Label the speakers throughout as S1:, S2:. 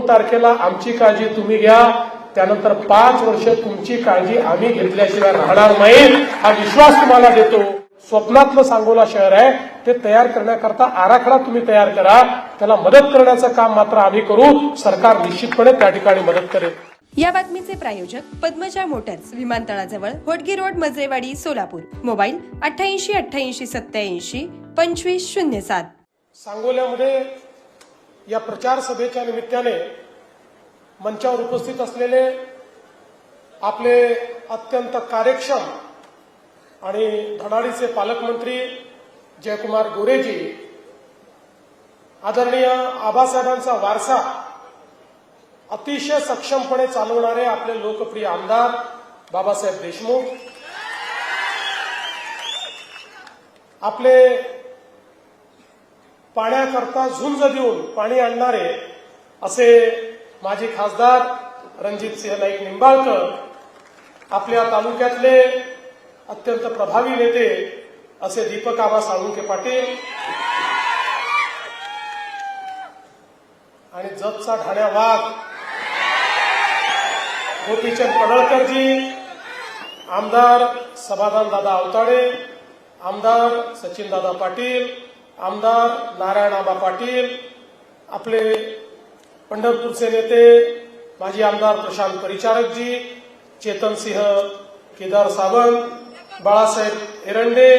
S1: तारखेला आमची काळजी तुम्ही घ्या, त्यानंतर 5 वर्ष तुमची काळजी आम्ही घेतल्याशिवाय राहणार नाही हा विश्वास तुम्हाला देतो। स्वप्नातलं सांगोला शहर आहे ते तयार करण्याकरता आराखडा तुम्ही तयार करा, त्याला मदत करण्याचं काम मात्र आम्ही करू। सरकार निश्चितपणे त्या ठिकाणी मदत करेल।
S2: या बातमीचे प्रायोजक पद्मजा मोटर्स, विमानतळाजवळ होटगी रोड, मजरेवाडी, सोलापूर। मोबाईल 88 88 87 25 07।
S1: सांगोल्यामध्ये या प्रचार सभेच्या निमित्ताने मंचावर उपस्थित असलेले आपले अत्यंत कार्यक्षम आणि धडाडीचे पालकमंत्री जयकुमार गोरेजी, आदरणीय आबासाहेबांचा वारसा अतिशय सक्षमपणे चालवणारे आपले लोकप्रिय आमदार बाबासाहेब देशमुख, आपले पाण्याकरता झुंज देऊन पाणी आणणारे असे माजी खासदार रणजितसिंह नाईक निंबाळकर, आपल्या तालुक्यातले अत्यंत प्रभावी नेते असे दीपक आबा साळुंखे पाटील आणि जतचा ढाण्या वाघ गोपीचंद पडळकरजी, आमदार समाधान दादा अवताडे, आमदार सचिन दादा पाटील, आमदार नारायणआबा पाटील, आपले पंढरपूरचे नेते माजी आमदार प्रशांत परिचारकजी, चेतनसिंह केदार सावंत, बाळासाहेब एरंडे,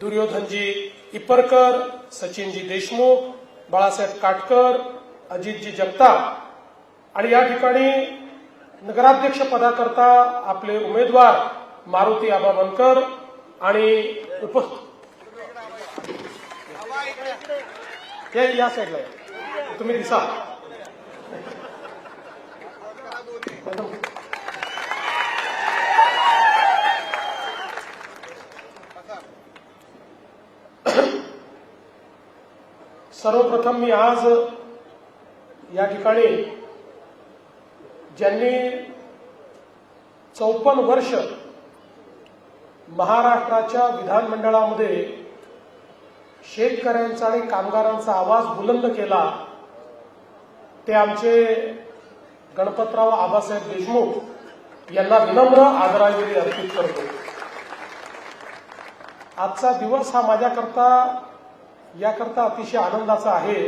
S1: दुर्योधनजी इपरकर, सचिनजी देशमुख, बाळासाहेब काटकर, अजितजी जगताप आणि या ठिकाणी नगराध्यक्ष पदाकरता आपले उमेदवार मारुती आबा बनकर आणि या साईडला तुम्ही दिसा सर्वप्रथम मी आज या ठिकाणी ज्यांनी 54 वर्ष महाराष्ट्राच्या विधानमंडळामध्ये शेतकऱ्यांचा आणि कामगारांचा आवाज बुलंद केला ते आमचे गणपतराव आबासाहेब देशमुख यांना विनम्र आदरांजली अर्पित करतो। आजचा दिवस हा माझ्याकरता याकरता अतिशय आनंदाचा आहे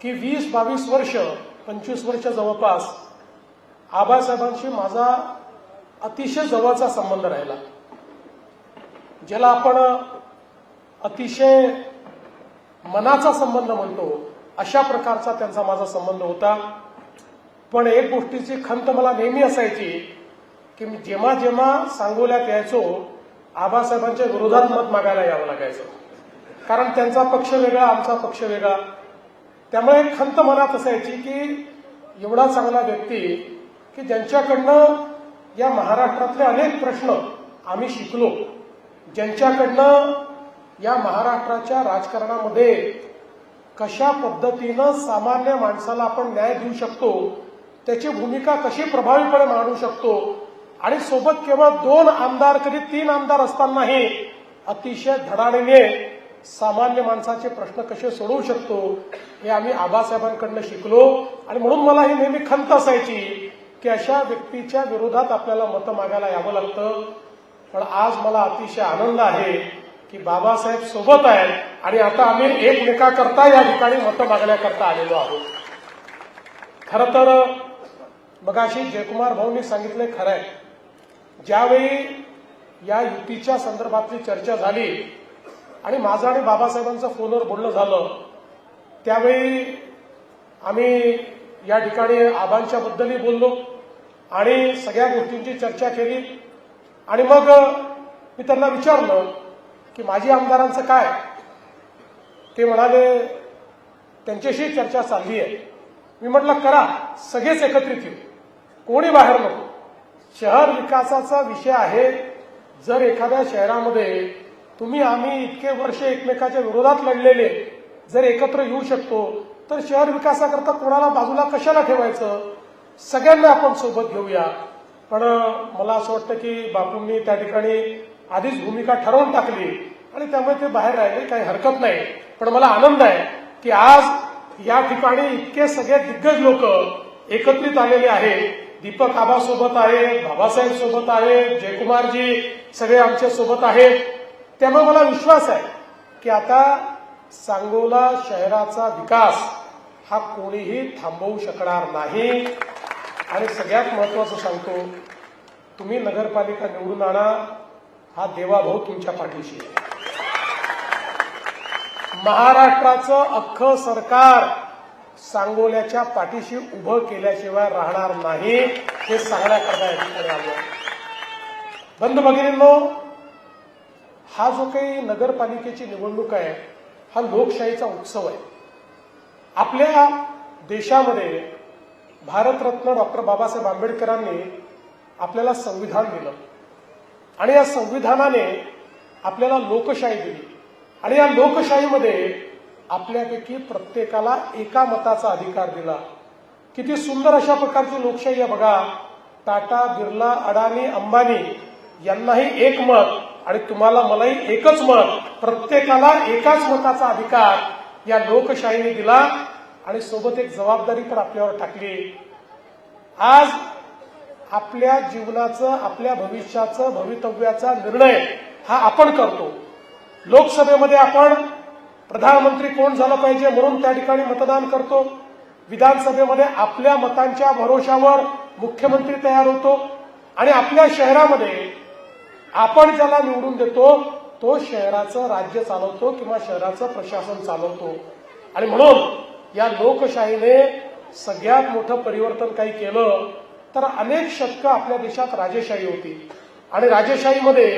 S1: की 20-22 वर्ष 25 वर्ष जवळपास आबासाहेबांशी माझा अतिशय जवळचा संबंध राहिला, ज्याला आपण अतिशय मनाचा संबंध म्हणतो अशा प्रकारचा त्यांचा माझा संबंध होता। पण एक गोष्टीची खंत मला नेहमी असायची की मी जेव्हा जेव्हा सांगोल्यात यायचो आबासाहेबांच्या विरोधात मत मागायला यावं लागायचं, कारण त्यांचा पक्ष वेगळा, आमचा पक्ष वेगळा। त्यामुळे खंत मनात असायची की एवढा चांगला व्यक्ती की ज्यांच्याकडनं या महाराष्ट्रातले अनेक प्रश्न आम्ही शिकलो, ज्यांच्याकडनं या महाराष्ट्राच्या राजकारणामध्ये कशा पद्धतीनं सामान्य माणसाला आपण न्याय देऊ शकतो, त्याची भूमिका कशी प्रभावीपणे मांडू शकतो आणि सोबत केवळ 2 आमदार कधी 3 आमदार असतानाही अतिशय धडाडीने सामान्य माणसाचे प्रश्न कसे सोडवू शकतो हे आम्ही आबासाहेबांकडनं शिकलो। आणि म्हणून मला ही नेहमी खंत असायची की अशा व्यक्तीच्या विरोधात आपल्याला मतं मागायला यावं लागतं। पण आज मला अतिशय आनंद आहे की बाबासाहेब सोबत आहेत आणि आता आम्ही एकमेकाकरता या ठिकाणी मतं मागण्याकरता आलेलो आहोत। खरं तर मगाशी जयकुमार भाऊंनी सांगितलंय खरं आहे, ज्यावेळी या युतीच्या संदर्भातली चर्चा झाली आणि माझं आणि बाबासाहेबांचं फोनवर बोलणं झालं त्यावेळी आम्ही या ठिकाणी आबांच्या बद्दलही बोललो आणि सगळ्या गोष्टींची चर्चा केली। आणि मग मी त्यांना विचारलं की माझी आमदारांचं काय, ते म्हणाले त्यांच्याशी चर्चा चालली आहे। मी म्हटलं करा, सगळेच एकत्रित येऊ, कोणी बाहेर नको। शहर विकासाचा विषय आहे, जर एखाद्या शहरामध्ये तुम्ही आम्ही इतके वर्ष एकमेकाच्या विरोधात लढलेले जर एकत्र येऊ शकतो तर शहर विकासाकरता कोणाला बाजूला कशाला ठेवायचं, सगळ्यांना आपण सोबत घेऊया। पण मला असं वाटतं की बापूंनी त्या ठिकाणी आधीच भूमिका ठरवून टाकली आणि त्यामुळे ते बाहेर राहिले, काही हरकत नाही। पण मला आनंद आहे की आज या ठिकाणी इतके सगळे दिग्गज लोक एकत्रित आलेले आहेत. दीपक आबा सोबत आहे, बाबासाहेब सोबत आहे, जयकुमारजी सगळे आमच्या सोबत आहेत. त्यामुळे मला विश्वास आहे की आता सांगोला शहराचा विकास हा कोणीही थांबवू शकणार नाही. आणि सगळ्यात महत्वाचं सांगतो, तुम्ही नगरपालिका निवडून आणा, हा देवाभाऊ तुमच्या पाठीशी आहे. महाराष्ट्राचं अख्खं सरकार सांगोल्याच्या पाठीशी उभं केल्याशिवाय राहणार नाही, हे सांगण्याकरता या ठिकाणी आलो. बंधू भगिनींनो, हा जो काही नगरपालिकेची निवडणूक आहे हा लोकशाहीचा उत्सव आहे. आपल्या देशामध्ये भारतरत्न डॉक्टर बाबासाहेब आंबेडकरांनी आपल्याला संविधान दिलं आणि या संविधानाने आपल्याला लोकशाही दिली आणि या लोकशाहीमध्ये आपल्यापैकी प्रत्येकाला एका मताचा अधिकार दिला. किती सुंदर अशा प्रकारची लोकशाही आहे बघा. टाटा, बिर्ला, अडाणी, अंबानी यांनाही एक मत आणि तुम्हाला मलाही एकच मत, प्रत्येकाला एकाच मताचा अधिकार या लोकशाहीने दिला आणि सोबत एक जबाबदारी पण आपल्यावर टाकली. आज आपल्या जीवनाचं, आपल्या भविष्याचं, भवितव्याचा निर्णय हा आपण करतो. लोकसभेमध्ये आपण प्रधानमंत्री कोण झालं पाहिजे म्हणून त्या ठिकाणी मतदान करतो. विधानसभेमध्ये आपल्या मतांच्या भरोशावर मुख्यमंत्री तयार होतो आणि आपल्या शहरामध्ये आपण ज्याला निवडून देतो तो शहराचं राज्य चालवतो किंवा शहराचं प्रशासन चालवतो. आणि म्हणून या लोकशाहीने सगळ्यात मोठं परिवर्तन काही केलं तर अनेक शतकं आपल्या देशात राजेशाही होती आणि राजेशाहीमध्ये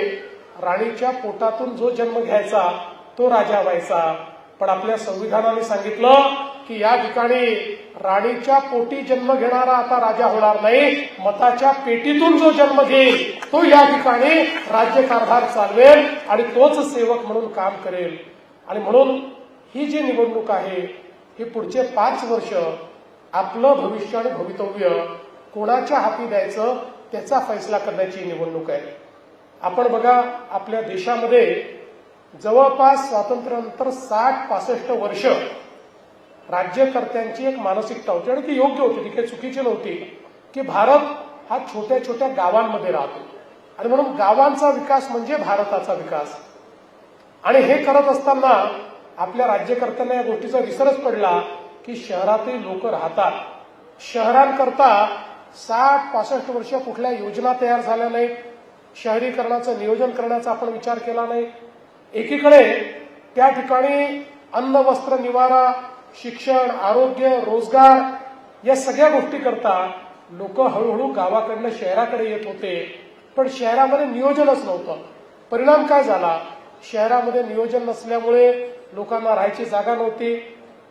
S1: राणीच्या पोटातून जो जन्म घ्यायचा तो राजा व्हायचा. पण आपल्या संविधानाने सांगितलं की या ठिकाणी राणीच्या पोटी जन्म घेणारा आता राजा होणार नाही, मताच्या पेटीतून जो जन्म घेईल तो या ठिकाणी राज्यकारभार चालवेल आणि तोच सेवक म्हणून काम करेल. आणि म्हणून ही जी निवडणूक आहे ही पुढचे 5 वर्ष आपलं भविष्य आणि भवितव्य कोणाच्या हाती द्यायचं त्याचा फैसला करण्याची निवडणूक आहे. आपण बघा, आपल्या देशामध्ये जवळपास स्वातंत्र्यानंतर 60-65 वर्ष राज्यकर्त्यांची एक मानसिकता होती आणि ती योग्य होती, ती काही चुकीची नव्हती, की भारत हा छोट्या छोट्या गावांमध्ये राहतो आणि म्हणून गावांचा विकास म्हणजे भारताचा विकास. आणि हे करत असताना आपल्या राज्यकर्त्यांना या गोष्टीचा विसरच पडला की शहरातही लोक राहतात. शहरांकरता 60-65 वर्ष कुठल्या योजना तयार झाल्या नाहीत. शहरीकरणाचं नियोजन करण्याचा आपण विचार केला नाही. एकीकडे त्या ठिकाणी अन्न, वस्त्र, निवारा, शिक्षण, आरोग्य, रोजगार या सगळ्या गोष्टी करता लोक हळूहळू गावाकडनं शहराकडे येत होते, पण शहरामध्ये नियोजनच नव्हतं. परिणाम काय झाला? शहरामध्ये नियोजन नसल्यामुळे लोकांना राहायची जागा नव्हती.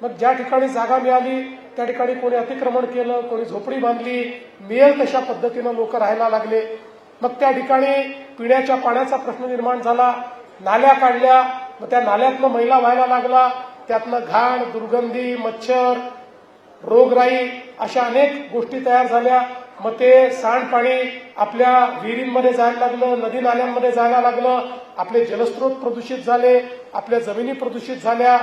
S1: मग ज्या ठिकाणी जागा मिळाली त्या ठिकाणी कोणी अतिक्रमण केलं, कोणी झोपडी बांधली, मिळेल तशा पद्धतीनं लोक राहायला लागले. मग त्या ठिकाणी पिण्याच्या पाण्याचा प्रश्न निर्माण झाला, नाल्या काढल्या, मग त्या नाल्यातनं मैला व्हायला लागला, त्यातनं घाण, दुर्गंधी, मच्छर, रोगराई अशा अनेक गोष्टी तयार झाल्या. मग ते सांडपाणी आपल्या विहिरींमध्ये जायला लागलं, नदी नाल्यांमध्ये जायला लागलं, आपले जलस्रोत प्रदूषित झाले, आपल्या जमिनी प्रदूषित झाल्या.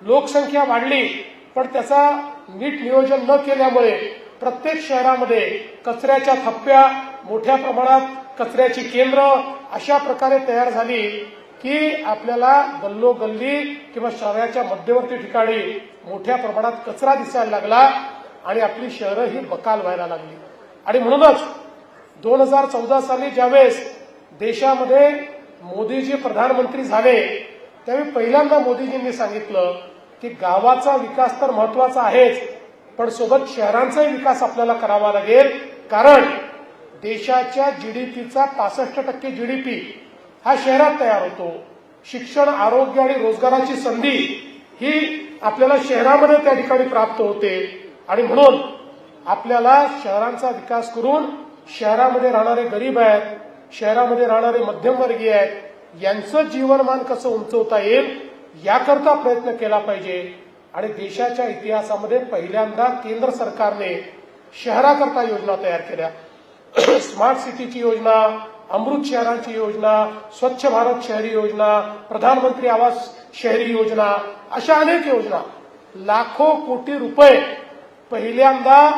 S1: लोकसंख्या वाढली पण त्याचा नीट नियोजन न केल्यामुळे प्रत्येक शहरामध्ये कचऱ्याच्या थप्प्या, मोठ्या प्रमाणात कचऱ्याची केंद्र अशा प्रकारे तयार झाली की आपल्याला गल्लोगल्ली किंवा शहराच्या मध्यवर्ती ठिकाणी मोठ्या प्रमाणात कचरा दिसायला लागला आणि आपली शहरं ही बकाल व्हायला लागली. आणि म्हणूनच 2014 साली ज्यावेळेस देशामध्ये मोदीजी प्रधानमंत्री झाले त्यावेळी पहिल्यांदा मोदीजींनी सांगितलं की गावाचा विकास तर महत्वाचा आहेच, पण सोबत शहरांचाही विकास आपल्याला करावा लागेल. कारण देशाच्या जीडीपीचा 65% जीडीपी हा शहरात तयार होतो. शिक्षण, आरोग्य आणि रोजगाराची संधी ही आपल्याला शहरामध्ये त्या ठिकाणी प्राप्त होते. आणि म्हणून आपल्याला शहरांचा विकास करून शहरामध्ये राहणारे गरीब आहेत, शहरामध्ये राहणारे मध्यमवर्गीय आहेत, यांचं जीवनमान कसं उंचवता येईल याकरता प्रयत्न केला पाहिजे. आणि देशाच्या इतिहासामध्ये पहिल्यांदा केंद्र सरकारने शहराकरता योजना तयार केल्या. स्मार्ट सिटीची योजना, अमृत शहरांची योजना, स्वच्छ भारत शहरी योजना, प्रधानमंत्री आवास शहरी योजना, अशा अनेक योजना लाखो कोटी रुपये पहिल्यांदा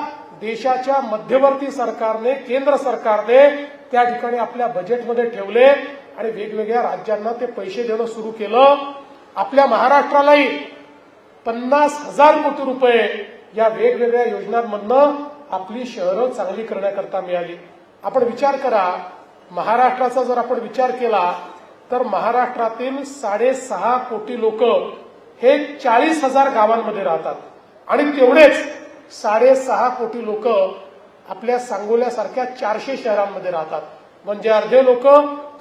S1: देशाच्या मध्यवर्ती सरकारने, केंद्र सरकारने त्या ठिकाणी आपल्या बजेटमध्ये ठेवले आणि वेगवेगळ्या राज्यांना ते पैसे देणं सुरू केलं. आपल्या महाराष्ट्रालाही 50,000 कोटी रुपये या वेगवेगळ्या योजनांमधनं आपली शहरं चांगली करण्याकरता मिळाली. आपण विचार करा, महाराष्ट्राचा जर आपण विचार केला तर महाराष्ट्रातील 6.5 कोटी लोक हे 40,000 गावांमध्ये राहतात आणि तेवढेच 6.5 कोटी लोक आपल्या सांगोल्यासारख्या 400 शहरांमध्ये राहतात. म्हणजे अर्धे लोक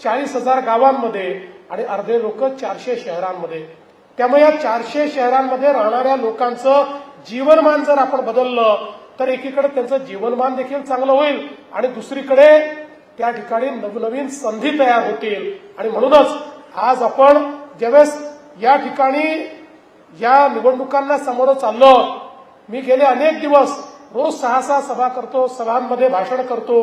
S1: 40,000 गावांमध्ये आणि अर्धे लोक 400 शहरांमध्ये. त्यामुळे या 400 शहरांमध्ये राहणाऱ्या लोकांचं जीवनमान जर आपण बदललं तर एकीकडे त्यांचं जीवनमान देखील चांगलं होईल आणि दुसरीकडे त्या ठिकाणी नवनवीन संधी तयार होतील. आणि म्हणूनच आज आपण ज्यावेळेस या ठिकाणी या निवडणुकांना सामोरं चाललो, मी गेले अनेक दिवस रोज 6 सभा करतो, सभांमध्ये भाषण करतो,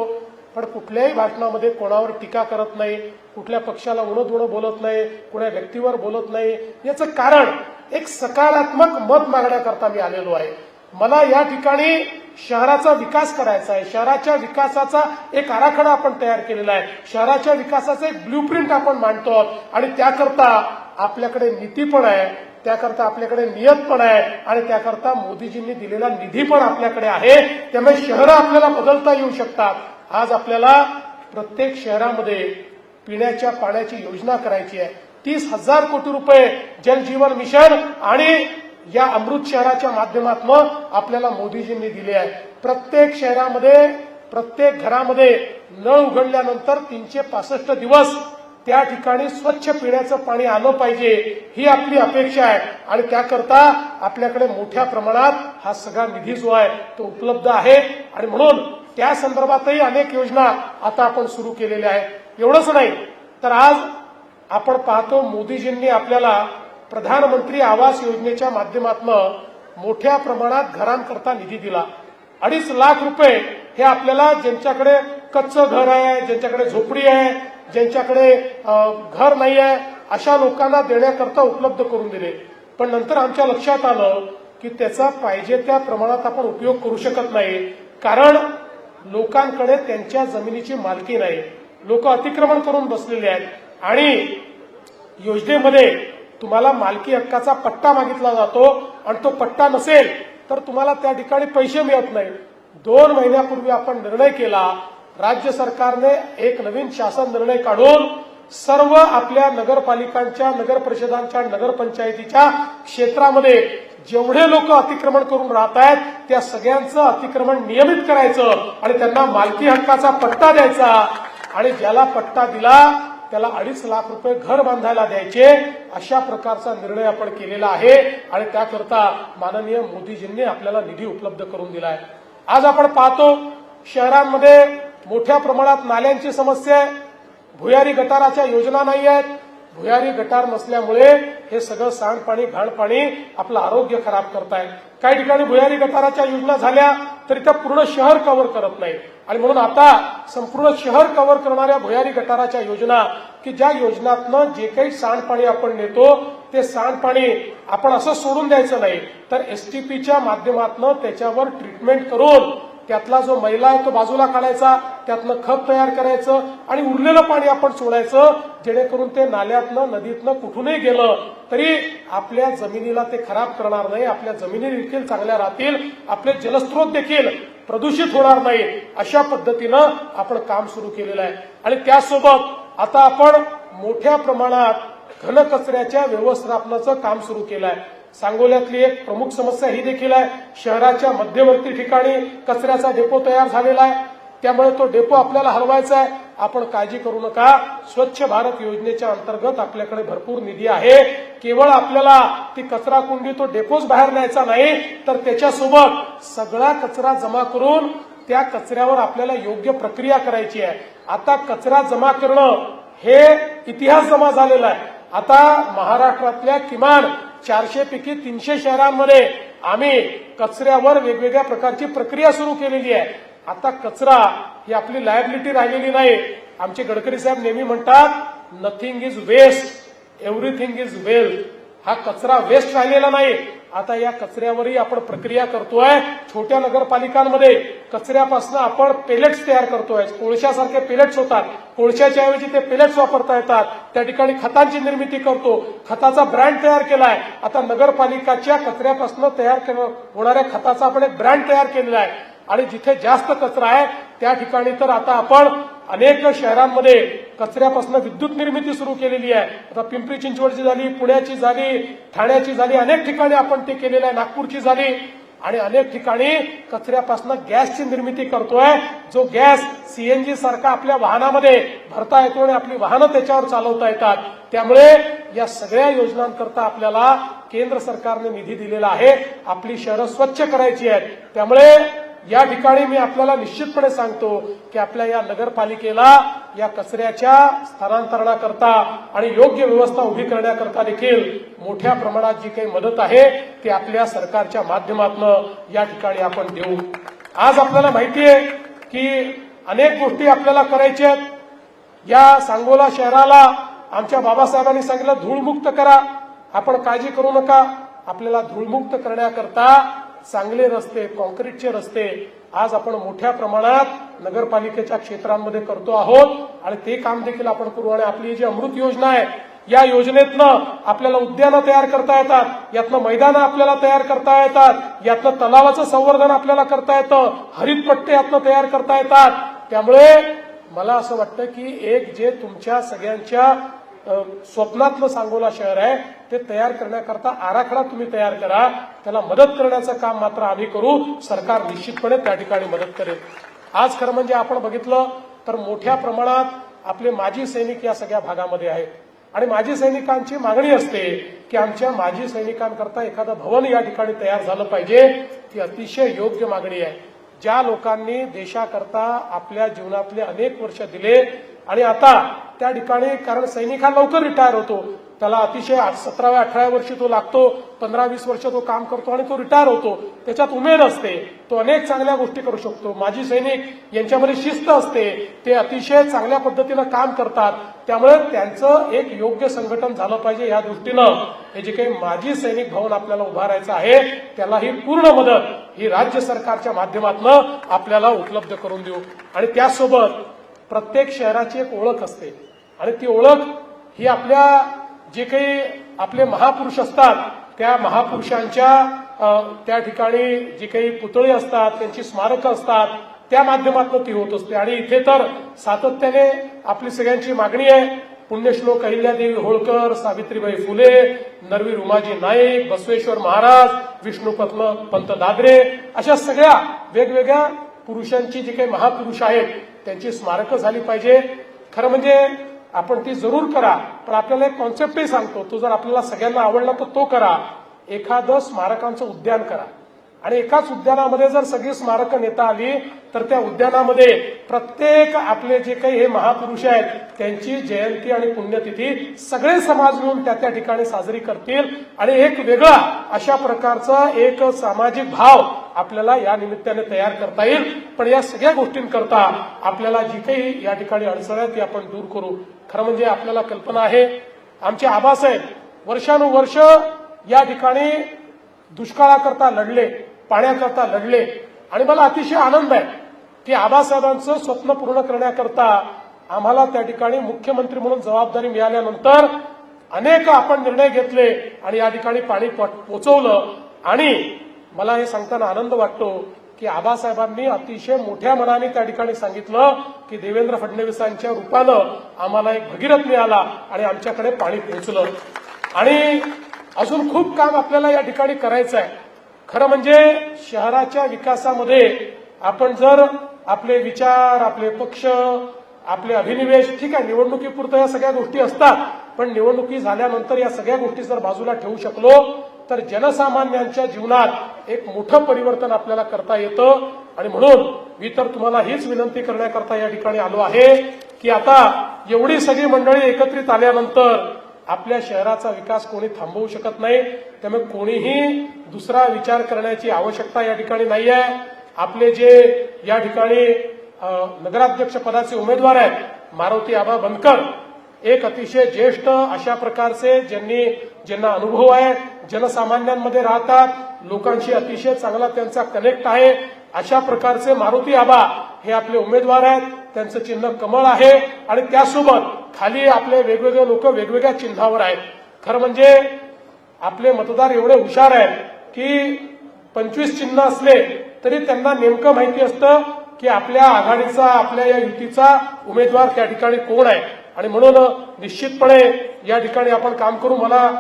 S1: पण कुठल्याही भाषणामध्ये कोणावर टीका करत नाही, कुठल्या पक्षाला उणं बोलत नाही, कुठल्या व्यक्तीवर बोलत नाही. याचं कारण एक सकारात्मक मत मागण्याकरता मी आलेलो आहे. मला या ठिकाणी शहराचा विकास करायचा आहे. शहराच्या विकासाचा एक आराखडा आपण तयार केलेला आहे. शहराच्या विकासाचं एक ब्ल्यूप्रिंट आपण मांडतो आणि त्याकरता आपल्याकडे नीती पण आहे, त्याकरता आपल्याकडे नियत पण आहे आणि त्याकरता मोदीजींनी दिलेला निधी पण आपल्याकडे आहे. त्यामुळे शहरं आपल्याला बदलता येऊ शकतात. आज आपल्याला प्रत्येक शहरामध्ये पिण्याच्या पाण्याची योजना करायची आहे. 30,000 कोटी रुपये जलजीवन मिशन आणि या अमृत शहराच्या माध्यमातून आपल्याला मोदीजींनी दिले आहे. प्रत्येक शहरामध्ये, प्रत्येक घरामध्ये नळ उघडल्यानंतर 365 दिवस त्या ठिकाणी स्वच्छ पिण्याचं पाणी आलं पाहिजे, ही आपली अपेक्षा आहे. आणि त्याकरता आपल्याकडे मोठ्या प्रमाणात हा सगळा निधी जो आहे तो उपलब्ध आहे आणि म्हणून त्या संदर्भातही अनेक योजना आता आपण सुरू केलेल्या आहेत. एवढंच नाही तर आज आपण पाहतो मोदीजींनी आपल्याला प्रधानमंत्री आवास योजनेच्या माध्यमातून मोठ्या प्रमाणात घरांकरता निधी दिला. 2.5 लाख रुपये हे आपल्याला ज्यांच्याकडे कच्चं घर आहे, ज्यांच्याकडे झोपडी आहे, ज्यांच्याकडे घर नाही आहे, अशा लोकांना देण्याकरता उपलब्ध करून दिले. पण नंतर आमच्या लक्षात आलं की त्याचा पाहिजे त्या प्रमाणात आपण उपयोग करू शकत नाही, कारण लोकांकडे त्यांच्या जमिनीची मालकी नाही. लोक अतिक्रमण करून बसलेले आहेत आणि योजनेमध्ये तुम्हाला मालकी हक्काचा पट्टा मागितला जातो आणि तो पट्टा नसेल तर तुम्हाला त्या ठिकाणी पैसे मिळत नाही. 2 महिन्यापूर्वी आपण निर्णय केला, राज्य सरकारने एक नवीन शासन निर्णय काढून सर्व आपल्या नगरपालिकांच्या, नगर परिषदांच्या, नगरपंचायतीच्या क्षेत्रामध्ये जेवढे लोक अतिक्रमण करून राहत आहेत त्या सगळ्यांचं अतिक्रमण नियमित करायचं आणि त्यांना मालकी हक्काचा पट्टा द्यायचा आणि ज्याला पट्टा दिला त्याला 2.5 लाख रुपये घर बांधायला द्यायचे. अशा प्रकारचा निर्णय आपण केलेला आहे आणि त्याकरता माननीय मोदीजींनी आपल्याला निधी उपलब्ध करून दिला आहे. आज आपण पाहतो शहरांमध्ये मोठ्या प्रमाणात नाल्यांची समस्या आहे. भुयारी गटाराच्या योजना नाही आहेत. भुयारी गटार नसल्यामुळे हे सगळं सांडपाणी, घाणपाणी आपलं आरोग्य खराब करताय. काही ठिकाणी भुयारी गटाराच्या योजना झाल्या तरी त्या पूर्ण शहर कव्हर करत नाही आणि म्हणून आता संपूर्ण शहर कव्हर करणाऱ्या भुयारी गटाराच्या योजना, की ज्या योजनातनं जे काही सांडपाणी आपण नेतो ते सांडपाणी आपण असं सोडून द्यायचं नाही, तर एसटीपीच्या माध्यमातून त्याच्यावर ट्रीटमेंट करून त्यातला जो मैला आहे तो बाजूला काढायचा, त्यातनं खत तयार करायचं आणि उरलेलं पाणी आपण सोडायचं, जेणेकरून ते नाल्यातनं, नदीतनं कुठूनही गेलं तरी आपल्या जमिनीला ते खराब करणार नाही, आपल्या जमिनी देखील चांगल्या राहतील, आपले जलस्रोत देखील प्रदूषित होणार नाही. अशा पद्धतीनं आपण काम सुरू केलेलं आहे. आणि त्यासोबत आता आपण मोठ्या प्रमाणात घनकचऱ्याच्या व्यवस्थापनाचं काम सुरू केलं आहे. सांगोल्यातली एक प्रमुख समस्या ही देखील आहे, शहराच्या मध्यवर्ती ठिकाणी कचऱ्याचा डेपो तयार झालेला आहे. त्यामुळे तो डेपो आपल्याला हलवायचा आहे. आपण काळजी करू नका, स्वच्छ भारत योजनेच्या अंतर्गत आपल्याकडे भरपूर निधी आहे. केवळ आपल्याला ती कचरा कुंडी, तो डेपोच बाहेर न्यायचा नाही, तर त्याच्यासोबत सगळा कचरा जमा करून त्या कचऱ्यावर आपल्याला योग्य प्रक्रिया करायची आहे. आता कचरा जमा करणं हे इतिहास जमा झालेला आहे. आता महाराष्ट्रातल्या किमान 400 पैकी 300 शहरांमध्ये आम्ही कचऱ्यावर वेगवेगळ्या प्रकारची प्रक्रिया सुरू केलेली आहे. आता कचरा ही आपली लायबिलिटी राहिलेली नाही. आमचे गडकरी साहेब नेहमी म्हणतात, nothing is waste, everything is wealth. हा कचरा वेस्ट राहिलेला नाही, आता या कचऱ्यावरही आपण प्रक्रिया करतोय. छोट्या नगरपालिकांमध्ये कचऱ्यापासून आपण पेलेट्स तयार करतोय. कोळशासारखे पेलेट्स होतात, कोळशाच्या ऐवजी ते पेलेट्स वापरता येतात. त्या ठिकाणी खतांची निर्मिती करतो, खताचा ब्रँड तयार केलाय. आता नगरपालिकाच्या कचऱ्यापासून तयार होणाऱ्या खताचा आपण एक ब्रँड तयार केलेला आहे. आणि जिथे जास्त कचरा आहे त्या ठिकाणी तर आता आपण अनेक शहरांमध्ये कचऱ्यापासून विद्युत निर्मिती सुरू केलेली आहे. आता पिंपरी चिंचवडची झाली, पुण्याची झाली, ठाण्याची झाली, अनेक ठिकाणी आपण ते केलेलं आहे, नागपूरची झाली. आणि अनेक ठिकाणी कचऱ्यापासून गॅसची निर्मिती करतोय. जो गॅस सीएनजी सारखा आपल्या वाहनामध्ये भरता येतो आणि आपली वाहनं त्याच्यावर चालवता येतात. त्यामुळे या सगळ्या योजनांकरता आपल्याला केंद्र सरकारने निधी दिलेला आहे. आपली शहरं स्वच्छ करायची आहेत. त्यामुळे या ठिकाणी मी आपल्याला निश्चितपणे सांगतो की आपल्या या नगरपालिकेला या कचऱ्याच्या स्थानांतरणाकरता आणि योग्य व्यवस्था उभी करण्याकरता देखील मोठ्या प्रमाणात जी काही मदत आहे ती आपल्या सरकारच्या माध्यमातून या ठिकाणी आपण देऊ. आज आपल्याला माहिती आहे की अनेक गोष्टी आपल्याला करायच्या आहेत. या सांगोला शहराला आमच्या बाबासाहेबांनी सांगितलं धूळमुक्त करा. आपण काळजी करू नका. आपल्याला धूळमुक्त करण्याकरता चांगले रस्ते, कॉन्क्रीटचे रस्ते आज आपण मोठ्या प्रमाणात नगरपालिकेच्या क्षेत्रांमध्ये करतो आहोत आणि ते काम देखील आपण करू. आणि आपली जी अमृत योजना आहे या योजनेतनं आपल्याला उद्यानं तयार करता येतात, यातनं मैदानं आपल्याला तयार करता येतात, यातनं तलावाचं संवर्धन आपल्याला करता येतं, हरितपट्टे यातनं तयार करता येतात. त्यामुळे मला असं वाटतं की एक जे तुमच्या सगळ्यांच्या स्वप्नातलं सांगोला शहर आहे ते तयार करण्याकरता आराखडा तुम्ही तयार करा. त्याला मदत करण्याचं काम मात्र आम्ही करू. सरकार निश्चितपणे त्या ठिकाणी मदत करेल. आज खरं म्हणजे आपण बघितलं तर मोठ्या प्रमाणात आपले माजी सैनिक या सगळ्या भागामध्ये आहेत आणि माजी सैनिकांची मागणी असते की आमच्या माजी सैनिकांकरता एखादं भवन या ठिकाणी तयार झालं पाहिजे. ती अतिशय योग्य मागणी आहे. ज्या लोकांनी देशाकरता आपल्या जीवनातले अनेक वर्ष दिले आणि आता त्या ठिकाणी कारण सैनिक हा लवकर रिटायर होतो, त्याला अतिशय 17व्या 18व्या वर्षी तो लागतो, 15-20 वर्ष तो काम करतो आणि तो रिटायर होतो. त्याच्यात उमेद असते, तो अनेक चांगल्या गोष्टी करू शकतो. माजी सैनिक यांच्यामध्ये शिस्त असते, ते अतिशय चांगल्या पद्धतीनं काम करतात. त्यामुळे त्यांचं एक योग्य संघटन झालं पाहिजे या दृष्टीनं हे जे काही माजी सैनिक भवन आपल्याला उभारायचं आहे त्याला ही पूर्ण मदत ही राज्य सरकारच्या माध्यमातून आपल्याला उपलब्ध करून देऊ. आणि त्यासोबत प्रत्येक शहराची एक ओळख असते आणि ती ओळख ही आपल्या जे काही आपले महापुरुष असतात त्या महापुरुषांच्या त्या ठिकाणी जी काही पुतळे असतात, त्यांची स्मारकं असतात, त्या माध्यमातून ती होत असते. आणि इथे तर सातत्याने आपली सगळ्यांची मागणी आहे. पुण्यश्लोक अहिल्यादेवी होळकर, सावित्रीबाई फुले, नरवी उमाजी नाईक, बसवेश्वर महाराज, विष्णू पंत दादरे अशा सगळ्या वेगवेगळ्या पुरुषांची जी काही महापुरुष आहेत त्यांची स्मारकं झाली पाहिजे. खरं म्हणजे आपण ती जरूर करा, पण आपल्याला एक कॉन्सेप्टही सांगतो, तो जर आपल्याला सगळ्यांना आवडला तर तो करा. एखादं स्मारकांचं उद्यान करा आणि एकाच उद्यानामध्ये जर सगळी स्मारकं नेता आली तर त्या उद्यानामध्ये प्रत्येक आपले जे काही हे महापुरुष आहेत त्यांची जयंती आणि पुण्यतिथी सगळे समाज मिळून त्या त्या ठिकाणी साजरी करतील आणि एक वेगळा अशा प्रकारचा एक सामाजिक भाव आपल्याला या निमित्ताने तयार करता येईल. पण या सगळ्या गोष्टींकरता आपल्याला जी काही या ठिकाणी अडचण आहे ती आपण दूर करू. खरं म्हणजे आपल्याला कल्पना आहे आमचे आबासाहेब वर्षानुवर्ष या ठिकाणी दुष्काळाकरता लढले, पाण्याकरता लढले आणि मला अतिशय आनंद आहे की आबासाहेबांचं स्वप्न पूर्ण करण्याकरता आम्हाला त्या ठिकाणी मुख्यमंत्री म्हणून जबाबदारी मिळाल्यानंतर अनेक आपण निर्णय घेतले आणि या ठिकाणी पाणी पोचवलं. आणि मला हे सांगताना आनंद वाटतो की आबासाहेबांनी अतिशय मोठ्या मनाने त्या ठिकाणी सांगितलं की देवेंद्र फडणवीसांच्या रूपानं आम्हाला एक भगीरथ मिळाला आणि आमच्याकडे पाणी पोहोचलं. आणि अजून खूप काम आपल्याला या ठिकाणी करायचं आहे. खरं म्हणजे शहराच्या विकासामध्ये आपण जर आपले विचार, आपले पक्ष, आपले अभिनिवेश ठीक आहे निवडणुकीपुरतं या सगळ्या गोष्टी असतात, पण निवडणुकी झाल्यानंतर या सगळ्या गोष्टी जर बाजूला ठेवू शकलो तर जनसामान्यांच्या जीवनात एक मोठं परिवर्तन आपल्याला करता येतं. आणि म्हणून मी तर तुम्हाला हीच विनंती करण्याकरता या ठिकाणी आलो आहे की आता एवढी सगळी मंडळी एकत्रित आल्यानंतर आपल्या शहराचा विकास कोणी थांबवू शकत नाही. त्यामुळे कोणीही दुसरा विचार करण्याची आवश्यकता या ठिकाणी नाही आहे. आपले जे या ठिकाणी नगराध्यक्ष पदाचे उमेदवार आहेत मारुती आबा बनकर, एक अतिशय ज्येष्ठ अशा प्रकारचे ज्यांना अनुभव आहे, जनसामान्यांमध्ये राहतात, लोकांशी अतिशय चांगला त्यांचा कनेक्ट आहे, अशा प्रकारचे मारुती आबा हे आपले उमेदवार आहेत. त्यांचं चिन्ह कमळ आहे आणि त्यासोबत खाली आपले वेगवेगळे लोक वेगवेगळ्या चिन्हावर आहेत. खरं म्हणजे आपले मतदार एवढे हुशार आहेत की 25 चिन्ह असले तरी त्यांना नेमकं माहिती असतं की आपल्या आघाडीचा, आपल्या या युतीचा उमेदवार त्या ठिकाणी कोण आहे. आणि म्हणून निश्चितपणे या ठिकाणी आपण काम करू. मला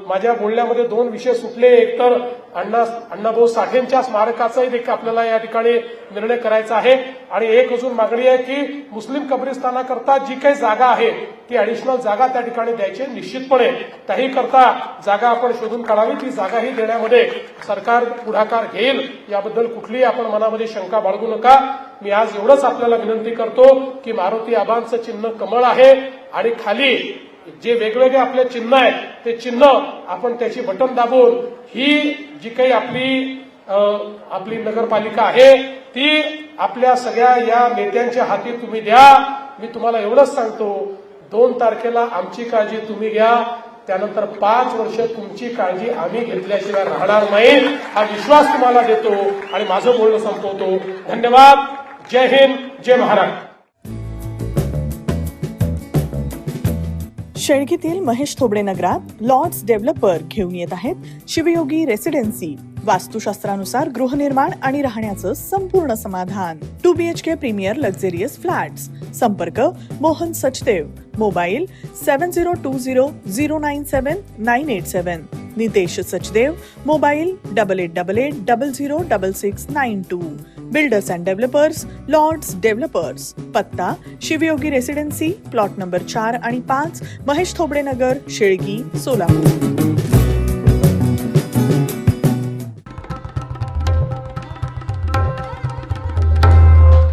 S1: माझ्या बोलण्यामध्ये 2 विषय सुटले. एक तर अण्णाभाऊ साठेंच्या स्मारकाचाही देखील आपल्याला या ठिकाणी निर्णय करायचा आहे आणि एक अजून मागणी आहे की मुस्लिम कब्रिस्तानाकरता जी काही जागा आहे ती ऍडिशनल जागा त्या ठिकाणी द्यायची. निश्चितपणे त्याही करता जागा आपण शोधून काढावी. ती जागाही देण्यामध्ये सरकार पुढाकार घेईल याबद्दल कुठलीही आपण मनामध्ये शंका बाळगू नका. मी आज एवढंच आपल्याला विनंती करतो की मारुती आबांचं चिन्ह कमळ आहे आणि खाली जे वेगवेगळे आपले चिन्ह आहेत ते चिन्ह आपण त्याची बटन दाबून ही जी काही आपली नगरपालिका आहे ती आपल्या सगळ्या या नेत्यांच्या हाती तुम्ही द्या. मी तुम्हाला एवढंच सांगतो, 2 तारखेला आमची काळजी तुम्ही घ्या, त्यानंतर 5 वर्ष तुमची काळजी आम्ही घेतल्याशिवाय राहणार नाही हा विश्वास तुम्हाला देतो आणि माझं बोलणं संपवतो. धन्यवाद. जय हिंद, जय महाराष्ट्र.
S3: शेळकीतील महेश थोबडे नगरात लॉर्ड्स डेव्हलपर घेऊन येत आहेत शिवयोगी रेसिडेन्सी. वास्तुशास्त्रानुसार गृहनिर्माण आणि राहण्याचं संपूर्ण समाधान. 2 BHK प्रीमियर लक्झरियस फ्लॅट्स. संपर्क Mohan Sachdev. Mobile 7020097987. Nitesh Sachdev. Mobile 8888006692. Builders and developers lords developers. पत्ता शिवयोगी रेसिडेन्सी, प्लॉट नंबर 4 आणि 5, महेश थोबडे नगर, शेळगी, सोलापूर.